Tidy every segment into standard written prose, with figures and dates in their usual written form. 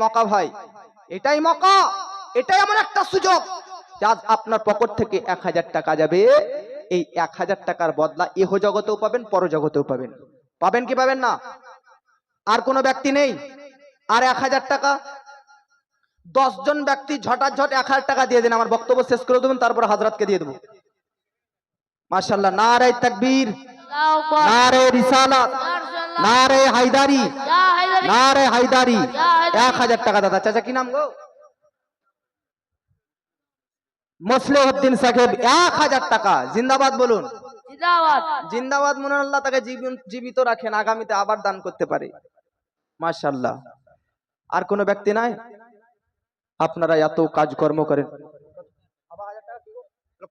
মকা ভাই, এটাই মকা, এটাই এমন একটা সুযোগ আজ আপনার পকেট থেকে 1000 টাকা যাবে। এই 1000 টাকার বদলা ইহ জগতেও পাবেন, পর জগতেও পাবেন। পাবেন কি পাবেন না? আর কোনো ব্যক্তি নেই। আর 1000 টাকা 10 জন ব্যক্তি ঝটাঝট 1000 টাকা দিয়ে দেন, আমার বক্তব্য শেষ করে দেবেন, তারপর হযরতকে দিয়ে দেব। মাশাআল্লাহ, নারে তাকবীর, নারে রিসালাত, নারে হায়দারি, নারে হায়দারি। 1000 টাকা দাদা। চাচা কি নাম গো? মুসলিউদ্দিন সাহেব, 1000 টাকা। জিন্দাবাদ বলুন। জিন্দাবাদ, জিন্দাবাদ। মনে আল্লাহ তাকে জীবিত রাখেন, আগামীতে আবার দান করতে পারে। মাশাআল্লাহ। আর কোন ব্যক্তি নাই? আপনারা এত কাজকর্ম করেন,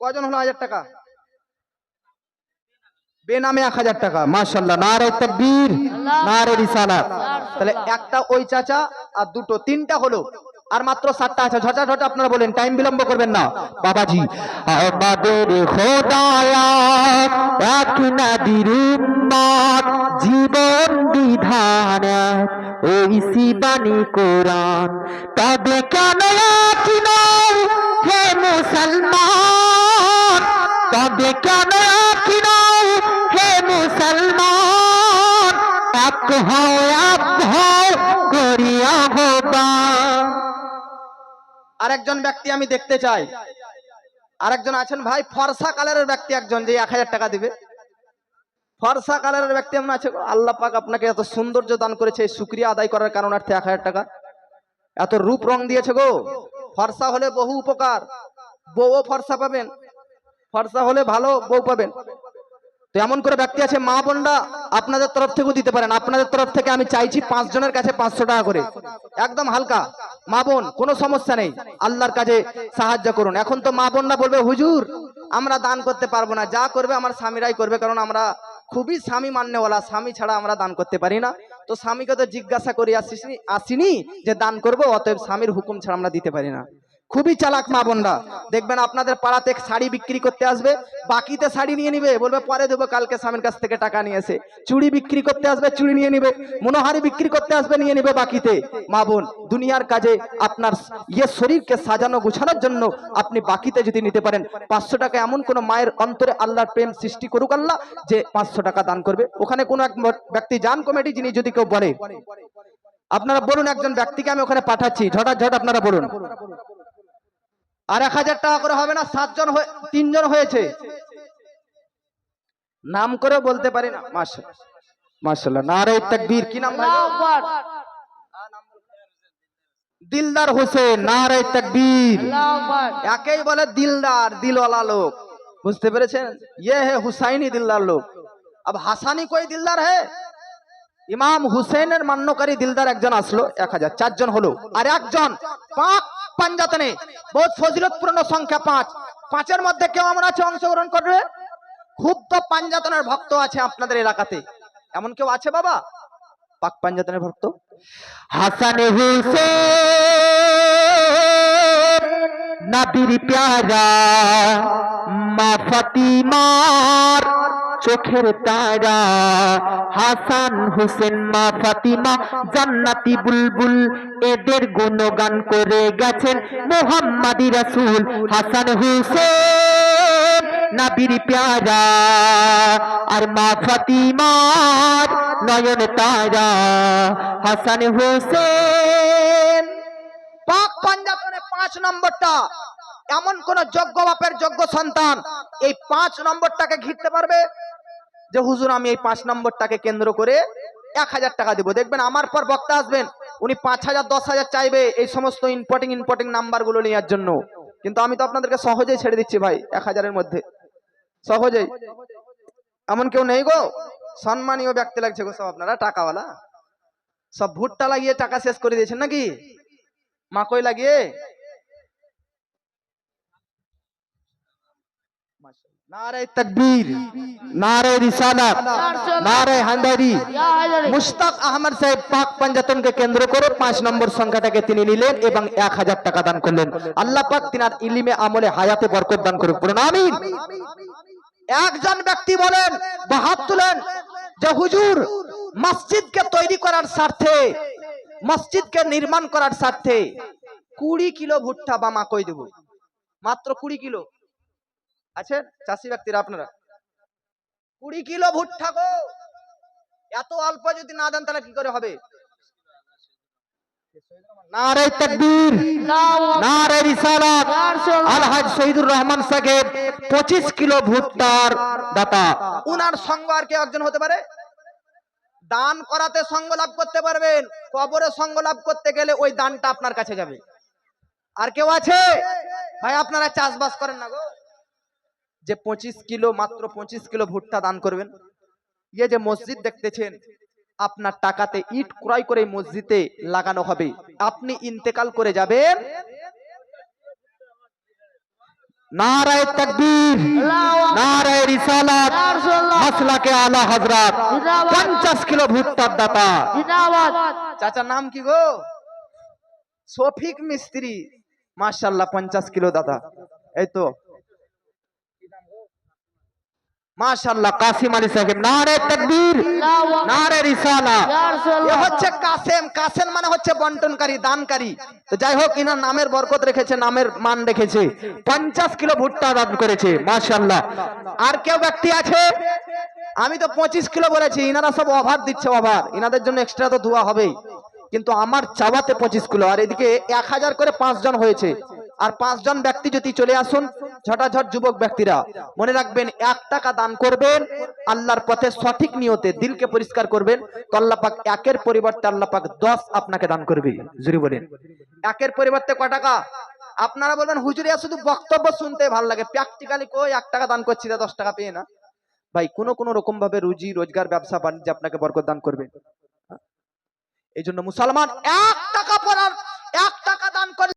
কয়জন হলো 1000 টাকা? বেনামে 1000 টাকা। মাশাআল্লাহ, নারে তাকবীর, নারে রিসালাত। তাহলে একটা ওই চাচা, আর দুটো, তিনটা হলো, আর মাত্র 7টা আছে। ঝটাঝট আপনারা বলেন, টাইম বিলম্ব করবেন না। বাবাজি, আমাদের খোদায়া এক নবীর উম্মত, জীবন বিধান ওই সিবানি কোরআন, তবে কেন কি নও হে মুসলমান, তবে কেন কি নও হে মুসলমান, এক হও করিয়া হবা। আরেকজন ব্যক্তি আমি দেখতে চাই। আরেকজন আছেন ভাই, ফর্সা কালারের ব্যক্তি একজন, যে 1000 টাকা দিবে। ফর্সা কালারের ব্যক্তি এমন আছে? আল্লাহ পাক আপনাকে এত সৌন্দর্য দান করেছে, শুকরিয়া আদায় করার কারণার্থে 1000 টাকা। এত রূপ রং দিয়েছে গো। ফর্সা হলে বহু উপকার, বউও ফর্সা পাবেন, ফর্সা হলে ভালো বউ পাবেন। তো এমন করে ব্যক্তি আছে, মা বোনরা আপনাদের তরফ থেকেও দিতে পারেন। আপনাদের তরফ থেকে আমি চাইছি 5 জনের কাছে 500 টাকা করে, একদম হালকা। মা বোন, কোনো সমস্যা নেই, আল্লাহর কাজে সাহায্য করুন। এখন তো মা বোনরা বলবে, হুজুর আমরা দান করতে পারবো না, যা করবে আমার স্বামীরাই করবে, কারণ আমরা খুবই স্বামী মান্যওয়ালা, স্বামী ছাড়া আমরা দান করতে পারি না। তো স্বামীকে তো জিজ্ঞাসা করে আসিনি যে দান করবো, অতএব স্বামীর হুকুম ছাড়া আমরা দিতে পারি না। খুবই চালাক মা বোনরা। দেখবেন আপনাদের পাড়াতে শাড়ি বিক্রি করতে আসবে, বাকিতে শাড়ি নিয়ে নিবে, বলবে পরে দেবো, কালকে স্বামীর কাছ থেকে টাকা নিয়েছে। চুড়ি বিক্রি করতে আসবে, চুড়ি নিয়ে নিবে। মনোহারি বিক্রি করতে আসবে, নিয়ে নিবে বাকিতে। মা বোন, দুনিয়ার কাজে আপনার শরীরকে সাজানো গুছানোর জন্য আপনি বাকিতে যদি নিতে পারেন, 500 টাকা, এমন কোন মায়ের অন্তরে আল্লাহর প্রেম সৃষ্টি করুক আল্লাহ, যে 500 টাকা দান করবে। ওখানে কোন এক ব্যক্তি যান কমিটি, যিনি যদি কেউ বলে, আপনারা বলুন, একজন ব্যক্তিকে আমি ওখানে পাঠাচ্ছি, ঝটাঝট আপনারা বলুন। আর 1000 টাকা করে হবে না, 7 জন, 3 জন হয়েছে, নাম করে বলতে পারি না। মাশাআল্লাহ, নারে তাকবীর। কি নাম? দিলদার হোসেন, নারে তাকবীর। একেই বলে দিলদার, দিলওয়ালা লোক, বুঝতে পেরেছেন? ये है हुसैनी दिलदार लोग। अब হাসানি कोई दिलदार है? ইমাম হুসেনের মান্যকারী দিলদার একজন আসলো, 1000, 4 জন হলো। আর একজন পাক পাঞ্জাতনে, বহুত ফজিলতপূর্ণ সংখ্যা 5। 5-এর মধ্যে কেউ আমরা আছে অংশগ্রহণ করবে? খুব তো পাঞ্জাতনের ভক্ত আছে আপনাদের এলাকাতে, এমন কেউ আছে বাবা পাক পাঞ্জাতনের ভক্ত? হাসান হুসেন নবীর প্যারা, মা ফাতিমার চোখের তারা। হাসান হুসেন, মা ফাতিমা, জান্নাতি বুলবুল, এদের গুণগান করে গেছেন মুহাম্মাদি রাসূল। হাসান হুসেন নবীর প্যারা, আর মা ফাতিমার নয়ন তারা। হাসান হুসেন পাক পাঞ্জাতনে 5 নম্বরটা। এমন কোন যোগ্য বাপের যোগ্য সন্তান এই 5 নম্বরটাকে ঘিরতে পারবে যে হুজুর আমি এই 5 নম্বরটাকে কেন্দ্র করে 1000 টাকা দেব? দেখবেন আমার পর বক্তা আসবেন, উনি 5000 10,000 চাইবে এই সমস্ত ইম্পর্টিং নাম্বার গুলো নেওয়ার জন্য। কিন্তু আমি তো আপনাদেরকে সহজেই ছেড়ে দিচ্ছি ভাই, 1000-এর মধ্যে সহজেই। এমন কেউ নেই গো? সম্মানীয় ব্যক্তি লাগছে গো সব, আপনারা টাকাওয়ালা সব। ভুট্টা লাগিয়ে টাকা শেষ করে দিয়েছেন নাকি? মাকই লাগিয়ে। নারে তাকবীর, নারে রিসালাত, নারে হায়দারি। মুশতাক আহমদ সাহেব পাক পাঞ্জাতনকে কেন্দ্র করে 5 নম্বর সংখ্যাটাকে তিনি নিলেন এবং 1000 টাকা দান করলেন। আল্লাহ পাক তিনার ইলমে আমলে হায়াতে বরকত দান করুন, বলুন আমিন। একজন ব্যক্তি বলেন বা হাত তুলেন যে হুজুর মসজিদকে তৈরি করার স্বার্থে মসজিদকে নির্মাণ করার স্বার্থে 20 কিলো ভুট্টা বা মাকই দেব, মাত্র 20 কিলো। আছেন চাষি ব্যক্তিরা আপনারা? 20 কিলো ভুট্টা গো, এত অল্প যদি না দেন তাহলে কি করে হবে? নারে তাকবীর, নারে রিসালাত। আলহাজ শহীদুর রহমান সাহেব 25 কিলো ভুট্টার দাতা। উনার সঙ্গ আর কেউ একজন হতে পারে? দান করাতে সঙ্গ লাভ করতে পারবেন, কবরে সঙ্গ লাভ করতে গেলে ওই দানটা আপনার কাছে যাবে। আর কেউ আছে ভাই? আপনারা চাষবাস করেন না গো, যে 25 কিলো, মাত্র 25 কিলো ভুট্টা দান করবেন? ইয়ে যে মসজিদ দেখতেছেন, আপনার টাকাতে ইট ক্রয় করে মসজিদে লাগানো হবে। আপনি ইন্তেকাল করে যাবেন, নারায়ে তাকবীর, নারায়ে রিসালাত, মাসলাকে আলা হযরত, 50 কিলো ভুট্টার দাতা। চাচার নাম কি গো? শফিক মিস্ত্রি, মাশাআল্লাহ 50 কিলো দাতা। এই তো মাশাআল্লাহ কাসিম আলী সাহেব, নারে তাকবীর, নারে রিসালাত। এ হচ্ছে কাসেম। কাসেম মানে হচ্ছে বন্টনকারী, দানকারী। তো যাই হোক, ইনার নামের বরকত রেখেছে, নামের মান রেখেছে। 50 কিলো ভুট্টা দান করেছে, মাশাআল্লাহ। আর কেউ ব্যক্তি আছে? আমি তো 25 কিলো বলেছি, ইনারা সব ওভার দিচ্ছে, ওভার। ইনাদের জন্য এক্সট্রা তো দোয়া হবেই, কিন্তু আমার চাওয়াতে 25 কিলো। আর এদিকে 1000 করে 5 জন হয়েছে। আর 5 জন ব্যক্তি যদি চলে আসুন, ঝটাঝট যুবক ব্যক্তিরা, মনে রাখবেন 1 টাকা দান করবেন আল্লাহর পথে সঠিক নিয়তে, দিলকে পরিষ্কার করবেন, তো আল্লাহ পাক 1-এর পরিবর্তে আল্লাহ পাক 10 আপনাকে দান করবে। জোরে বলেন 1-এর পরিবর্তে ক টাকা? আপনারা বলবেন হুজুরিয়া শুধু বক্তব্য শুনতে ভালো লাগে, প্র্যাকটিক্যালি কই 1 টাকা দান করছি 10 টাকা পেয়ে না? ভাই কোন রকম ভাবে রুজি রোজগার, ব্যবসা বাণিজ্য আপনাকে বরকত দান করবে। এই জন্য মুসলমান 1 টাকা পর 1 টাকা দান করে